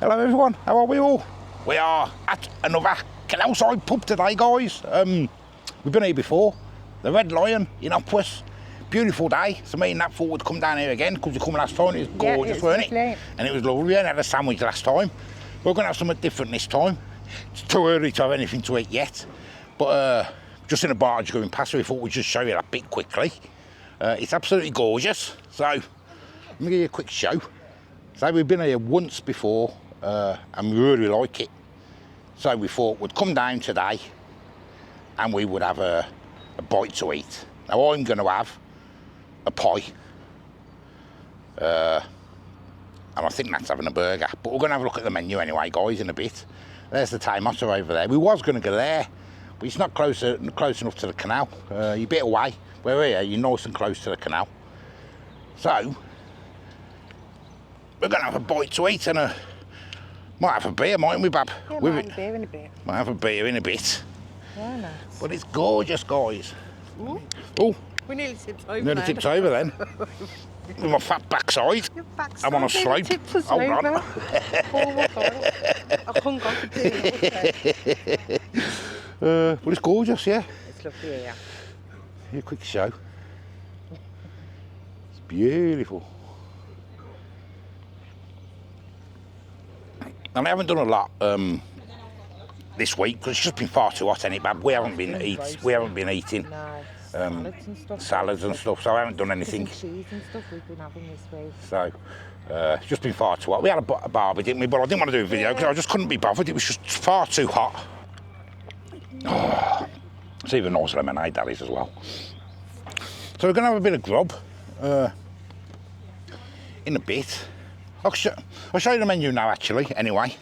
Hello everyone, how are we all? We are at another Canalside pub today, guys. We've been here before, the Red Lion in Hopwas. Beautiful day, so me and Nat thought we'd come down here again because we come last time. It was gorgeous, wasn't it? And it was lovely. We had a sandwich last time. We're going to have something different this time. It's too early to have anything to eat yet, but just in a barge going past, so we thought we'd just show you that bit quickly. It's absolutely gorgeous, so let me give you a quick show. So we've been here once before, and we really like it. So we thought we'd come down today and we would have a bite to eat. Now I'm going to have a pie, and I think that's having a burger, but we're going to have a look at the menu anyway, guys, in a bit. There's the tomato over there. We was going to go there, but it's not close enough to the canal. You're a bit away. We're here, you're nice and close to the canal. So we're going to have a bite to eat and might have a beer, mightn't we, Bab? Yeah, might have a beer in a bit. Might have a beer in a bit. Yeah, nice. But it's gorgeous, guys. Ooh. Oh, We nearly tipped over. nearly tipped over then. With my fat backside. Your backside. I'm on a slope. Hold on. Oh my God. I hung on for doing But it's gorgeous, yeah. It's lovely here. Here, a quick show. It's beautiful. And I haven't done a lot this week because it's just been far too hot, ain't it, Bab? We haven't been eating. No. Salads and stuff, so I haven't done anything. Cheese and stuff we've been having this week. So it's just been far too hot. We had a barbie, didn't we? But I didn't want to do a video because I just couldn't be bothered. It was just far too hot. Oh, it's even nice lemonade, that is, as well. So we're going to have a bit of grub in a bit. I'll show you the menu now, actually, anyway.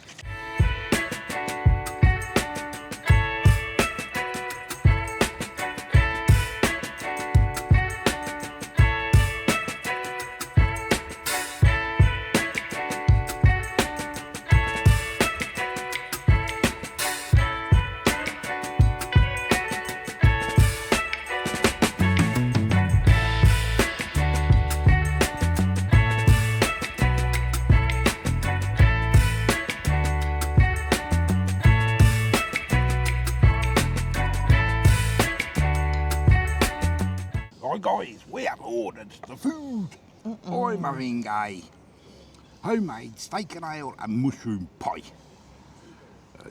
Right, guys, we have ordered the food. I'm having a homemade steak and ale and mushroom pie,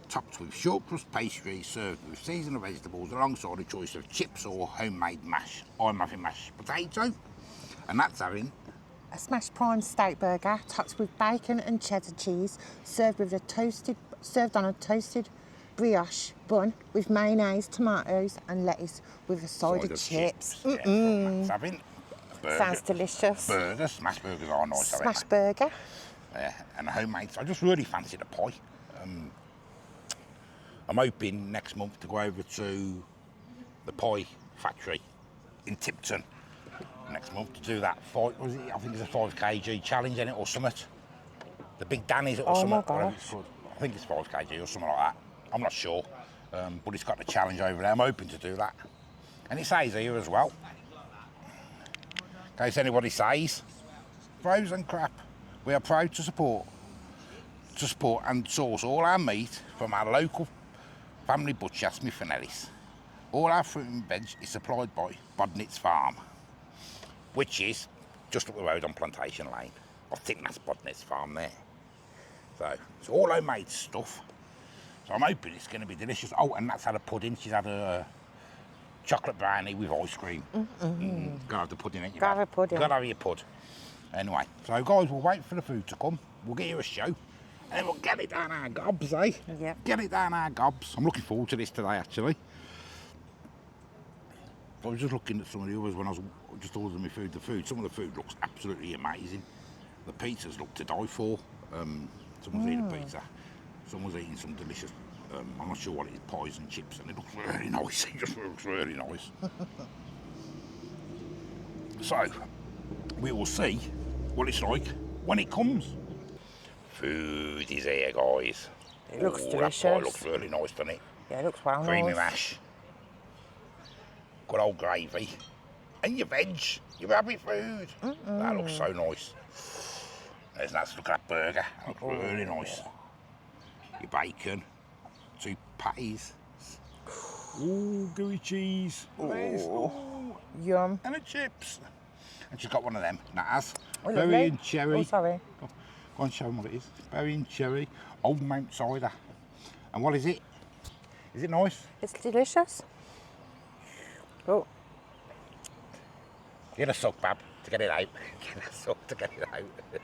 topped with short crust pastry, served with seasonal vegetables alongside a choice of chips or homemade mash. I'm having mashed potato, and that's having A smashed prime steak burger topped with bacon and cheddar cheese, served on a toasted brioche bun with mayonnaise, tomatoes and lettuce with a side of chips. Yeah, that's having a burger. Sounds delicious. Burger, smash burgers are nice. Smash burger. Yeah, and a homemade. I just really fancy the pie. I'm hoping next month to go over to the pie factory in Tipton next month to do that fight. I think it's a 5 kg challenge in it or something. The Big Danny's or something. My gosh. I think it's 5 kg or something like that. I'm not sure, but it's got the challenge over there. I'm hoping to do that. And it says here as well, in case anybody says, frozen crap, we are proud to support and source all our meat from our local family butcher, Smith & Ellis. All our fruit and veg is supplied by Bodnitz Farm, which is just up the road on Plantation Lane. I think that's Bodnitz Farm there. So it's all homemade stuff. So I'm hoping it's going to be delicious. Oh, and that's had a pudding. She's had a chocolate brownie with ice cream. Gotta have the pudding, ain't you? Gotta have a pudding. Gotta have your pud. Anyway, so guys, we'll wait for the food to come. We'll get you a show, and we'll get it down our gobs, eh? Yeah. Get it down our gobs. I'm looking forward to this today, actually. I was just looking at some of the others when I was just ordering my food. Some of the food looks absolutely amazing. The pizzas look to die for. Someone's eating a pizza. Someone's eating some delicious, I'm not sure what it is, pies and chips, and it looks really nice. It just looks really nice. So, we will see what it's like when it comes. Food is here, guys. It looks delicious. That pie looks really nice, doesn't it? Yeah, it looks well Creamy nice. mash. Good old gravy. And your veg, your rabbit food. That looks so nice. Let's look at that burger. That looks really nice. your bacon, 2 patties. Ooh, gooey cheese. Nice. Ooh. Yum. And the chips. And she's got one of them, Natas. Oh, Berry lovely. and cherry. Oh, sorry. Go on, show them what it is. Berry and cherry, Old Mount Cider. And what is it? Is it nice? It's delicious. Oh. Get a suck, Bab, to get it out. Get a suck to get it out.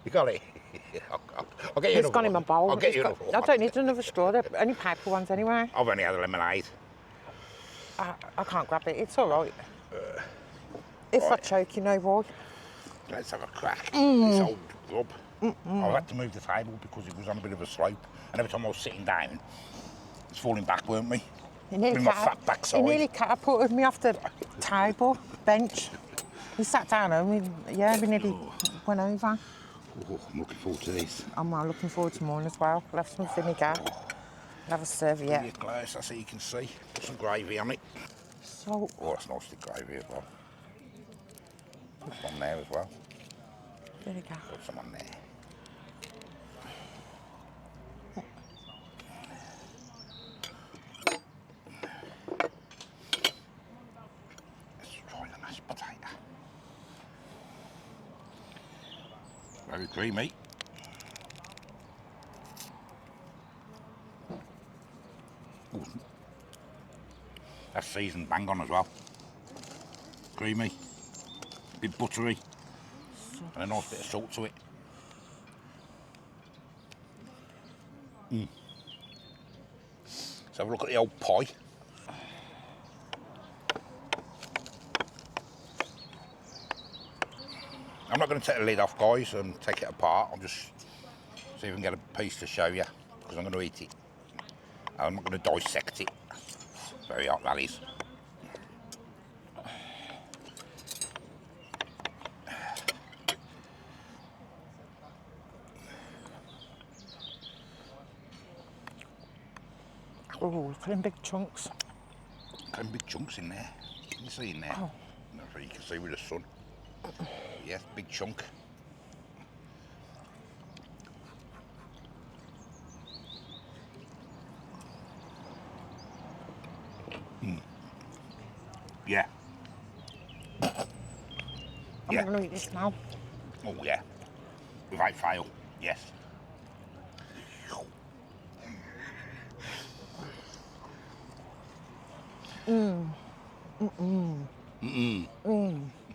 You got it? I'll get you It's gone in my bowl. I'll get you another I one. don't need another straw. They're only paper ones anyway. I've only had a lemonade. I can't grab it. It's all right. If I choke, you know why. Let's have a crack. This old rub. I had to move the table because it was on a bit of a slope, and every time I was sitting down, it's falling back, weren't we? You nearly, With my fat backside. you nearly catapulted me off the table, bench. We sat down and we nearly went over. Oh, I'm looking forward to these. I'm looking forward to mine as well. We'll have some vinegar. We'll have a serviette. Give it close, that's so you can see. Put some gravy on it. Salt. Oh, that's nice thick gravy as well. Put some on there as well. Vinegar. Put some on there. Let's try the mashed potato. Very creamy. Ooh. That's seasoned bang on as well. Creamy, a bit buttery, and a nice bit of salt to it. Let's have a look at the old pie. I'm not going to take the lid off, guys, and take it apart. I'll just see if I can get a piece to show you, because I'm going to eat it. I'm not going to dissect it. Very hot, that is. Oh, look at them big chunks. Them big chunks in there. Can you see in there? Oh. That's what you can see with the sun. Yes, big chunk. Yeah. I'm not going to eat this now. Oh yeah. Without fail. Yes.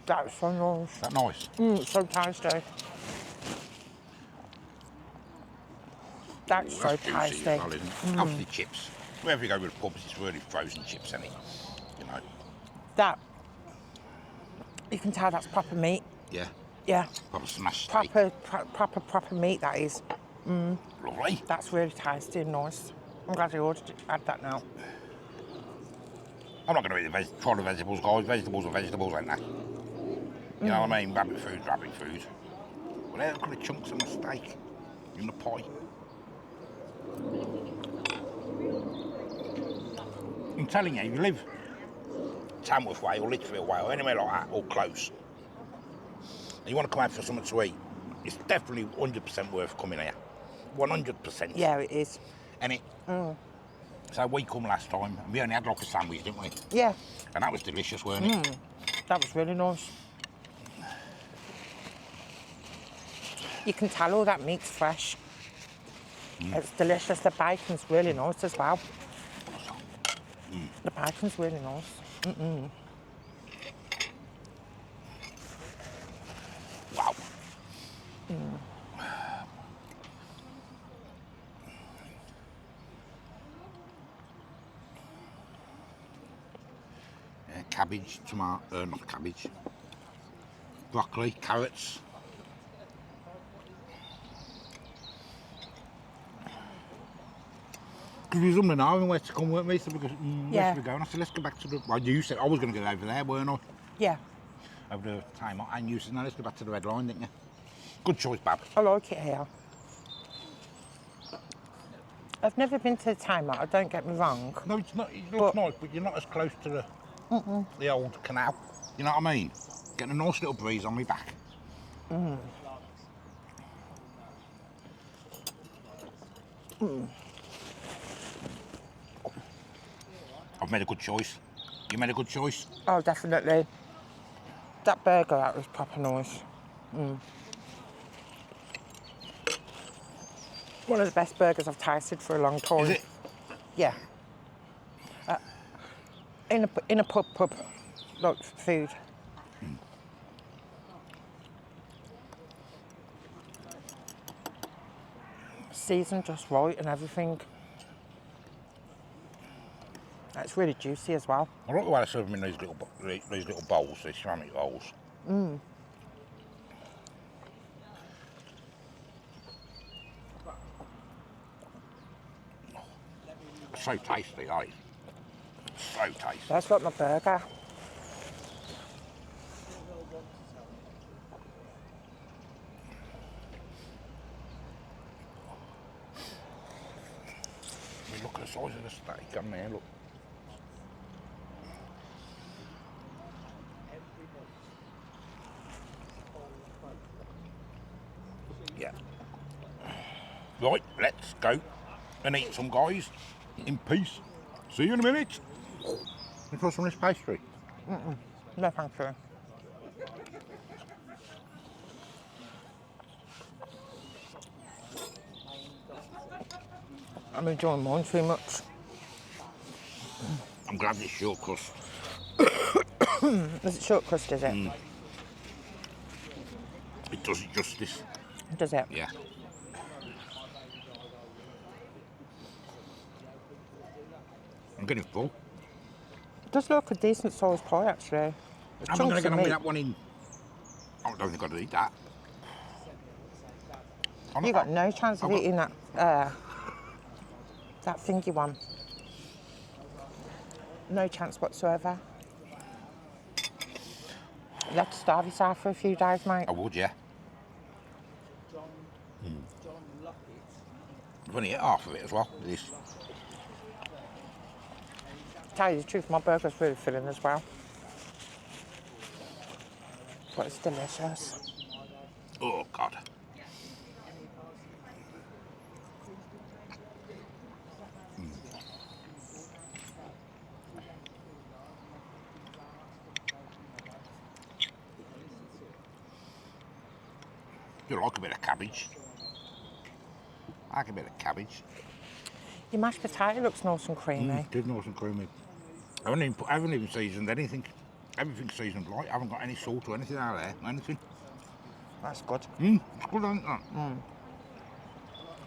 That's so nice. Is that nice? It's so tasty. That's so juicy tasty. as well, isn't it? Obviously chips. Wherever you go with pubs, it's really frozen chips, isn't it? You know. That, you can tell that's proper meat. Yeah. Yeah. Proper smashed steak. Proper meat that is. Lovely. That's really tasty and nice. I'm glad you ordered it. Add that now. I'm not going to eat try the vegetables, guys. Vegetables are vegetables, ain't they? You know what I mean? Rabbit food, rabbit food. But there, look at the chunks on the steak in the pie. I'm telling you, if you live Tamworth way or Litchfield way or anywhere like that, or close, and you want to come out for something to eat, it's definitely 100% worth coming here. 100%. Yeah, it is. And it. So we come last time, and we only had like a sandwich, didn't we? Yeah. And that was delicious, weren't it? That was really nice. You can tell all that meat's fresh. It's delicious. The bacon's really nice as well. The bacon's really nice. Wow. Cabbage, tomato, not cabbage. Broccoli, carrots. Because we was umming and ahhing where to come, weren't we? So because, where should we go? And I said, let's go back to the... Well, you said I was going to go over there, weren't I? Yeah. Over the time. And you said, no, let's go back to the red line, didn't you? Good choice, Bab. I like it here. I've never been to the Time Out, don't get me wrong. No, it's not. It looks nice, but you're not as close to the old canal. You know what I mean? Getting a nice little breeze on me back. I've made a good choice. You made a good choice? Oh, definitely. That burger, that was proper nice. One of the best burgers I've tasted for a long time. Is it? Yeah. In a pub, like food. Seasoned just right and everything. It's really juicy as well. I like the way they serve them in these little bowls, these ceramic bowls. So tasty, eh? So tasty. That's like my burger. I mean, look at the size of the steak on there, look. Yeah. Right, let's go and eat some, guys. In peace. See you in a minute. You try some of this pastry? No, thank you. I'm enjoying mine too much. I'm glad it's short crust. Is it short crust, is it? It does it justice. Does it? Yeah. I'm getting full. It does look a decent sized pie, actually. I'm going to get on with that one in. I don't think I'd eat that. You got no chance of eating that that thingy one. No chance whatsoever. You have to starve yourself for a few days, mate. I would, yeah. I've only ate half of it as well. This. Tell you the truth, my burger's really filling as well. But it's delicious. Oh, God. You like a bit of cabbage? I like a bit of cabbage. Your mashed potato looks nice and creamy. It is nice and creamy. I haven't even seasoned anything. Everything's seasoned light. I haven't got any salt or anything out of there. Anything. That's good. It's good, isn't it?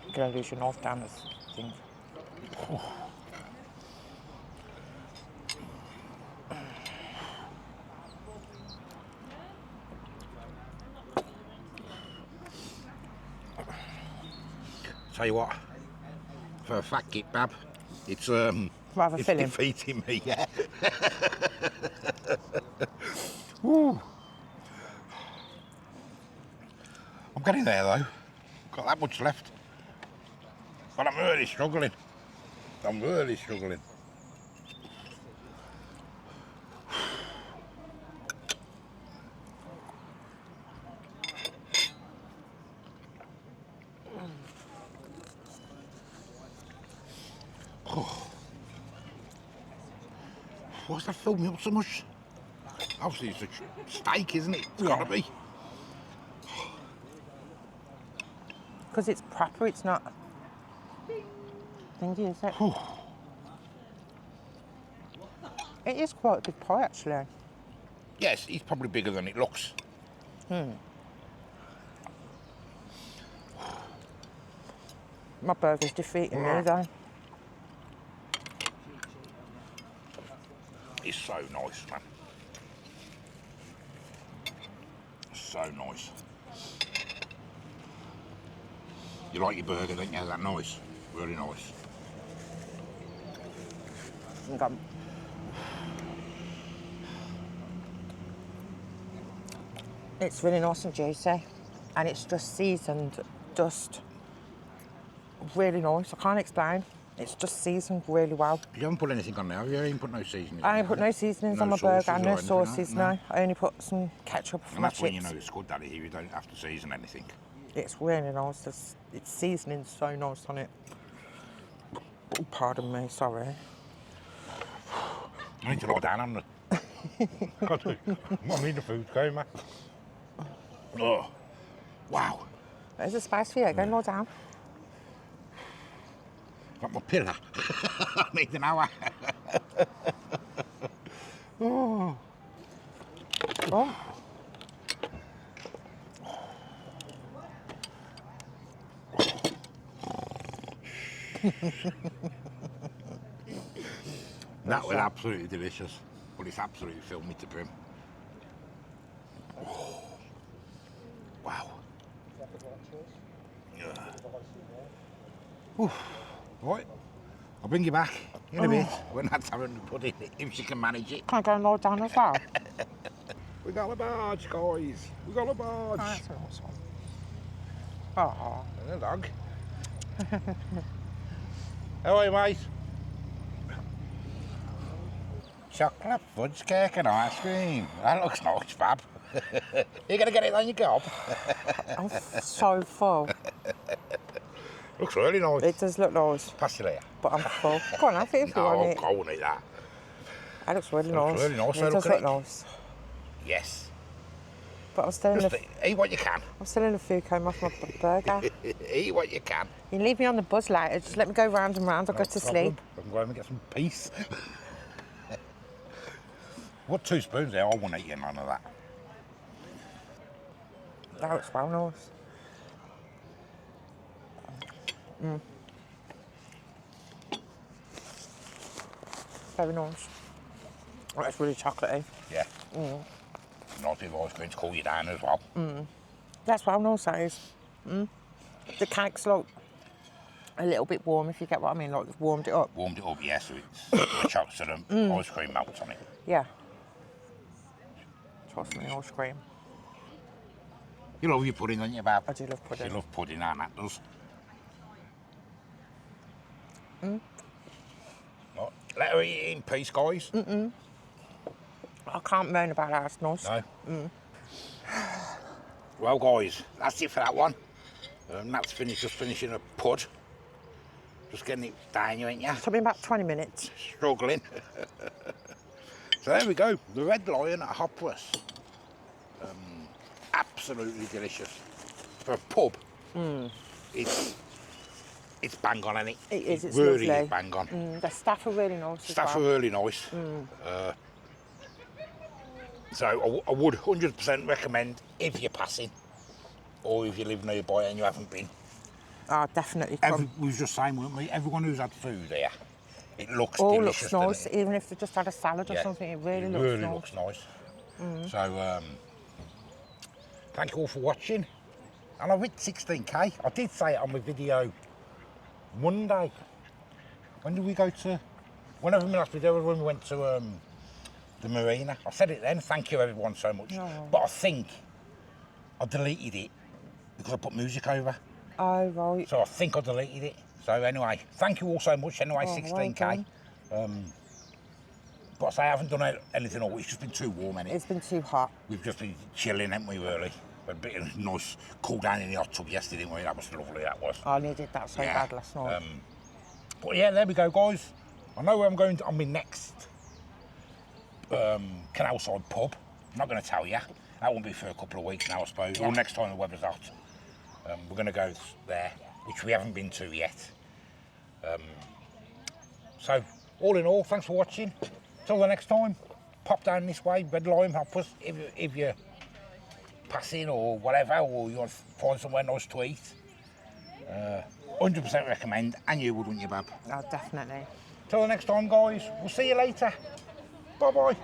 You're going to lose your knife down this thing. Tell you what, for a fat git bab, it's Rather it's filling. defeating me, yeah. Woo. I'm getting there though. Got that much left. But I'm really struggling. I'm really struggling. Why's that filled me up so much? Obviously it's a steak, isn't it? It's gotta be. Because it's proper, it's not thingy, is it? It is quite a big pie, actually. Yes, it's probably bigger than it looks. My burger's defeating me, though. It's so nice, man. So nice. You like your burger, don't you? Is that nice? Really nice. Okay. It's really nice and juicy, and it's just seasoned, just really nice. I can't explain. It's just seasoned really well. You haven't put anything on there, have you? You ain't put no seasoning. I ain't put no seasonings No on my sauces burger, or no anything, sauces, no? no. I only put some ketchup for And my that's when you chips. know it's good, Daddy. You don't have to season anything. It's really nice. It's seasoning so nice on it. Oh, pardon me, sorry. I need to lie down, haven't I? Got to. I'm in the food coma. Oh, wow. There's a space for you. Go and lie down. Got my pillar. I need an hour. Oh. Oh. That was absolutely delicious, but it's absolutely filled me to brim. Oh. Wow. Yeah. Oof. Right, I'll bring you back in a bit when that's having to put in, if she can manage it. Can I go and lie down as well? We got a barge, guys. We got a barge. Oh, that's a nice one. Oh. And a dog. How are you, mate? Chocolate fudge cake and ice cream. That looks nice, Fab. You're going to get it on your gob? I'm so full. Looks really nice. It does look nice. Pass it here. But I'm full. Go on, have it if you want it. No, I won't eat that. That looks really It nice. looks really nice. It does look nice. Yes. But I'm still in Just the eat what you can. I'm still in the food coma off my burger. Eat what you can. You can leave me on the bus later. Just let me go round and round. I'll go to sleep. I can go home and get some peace. What 2 spoons there? I won't eat none of that. That looks well nice. Very nice. Oh, that's really chocolatey. Yeah. Nice bit of ice cream to cool you down as well. That's well nice, that is. The cake's like a little bit warm, if you get what I mean. Like, they've warmed it up. Warmed it up, yeah, so it's the chocolate so the ice cream melts on it. Yeah. Trust me, ice cream. You love your pudding, don't you, Bab? I do love pudding. You love pudding, and that does. Right, let her eat it in peace, guys. I can't moan about that, it's nice. No. Well, guys, that's it for that one. That's finished, just finishing a pud. Just getting it down, you ain't ya? Took me about 20 minutes. Struggling. So there we go, the Red Lion at Hopwas. Absolutely delicious. For a pub, it's bang on, isn't it? It is, it's really lovely. Is bang on. The staff are really nice Staff as are well. really nice. So I would 100% recommend if you're passing or if you live nearby and you haven't been. Oh, definitely come. We was just saying, weren't we? Everyone who's had food here, it looks All delicious. looks nice, even if they just had a salad or something, it really looks nice. So, thank you all for watching. And I've hit 16k. I did say it on my video Monday. When did we go to? Whenever my last video was when we went to the marina. I said it then. Thank you everyone so much. Oh. But I think I deleted it because I put music over. Oh, right. So I think I deleted it. So anyway, thank you all so much. Anyway, Oh, 16k. But I say I haven't done anything all. It's just been too warm, innit? It's been too hot. We've just been chilling, haven't we, really? A bit of nice cool down in the hot tub yesterday, didn't we? That was lovely, that was. I needed that so bad last night. But yeah, there we go, guys. I know where I'm going on my next Canalside pub. I'm not going to tell you. That won't be for a couple of weeks now, I suppose. Yeah. Or next time the weather's hot. We're going to go there, which we haven't been to yet. So, all in all, thanks for watching. Till the next time, pop down this way, Red Lion, Hopwas, if you're passing or whatever, or you want to find somewhere nice to eat. 100% recommend, and you would, wouldn't you, Bab? Oh, definitely. Till the next time, guys. We'll see you later. Bye-bye.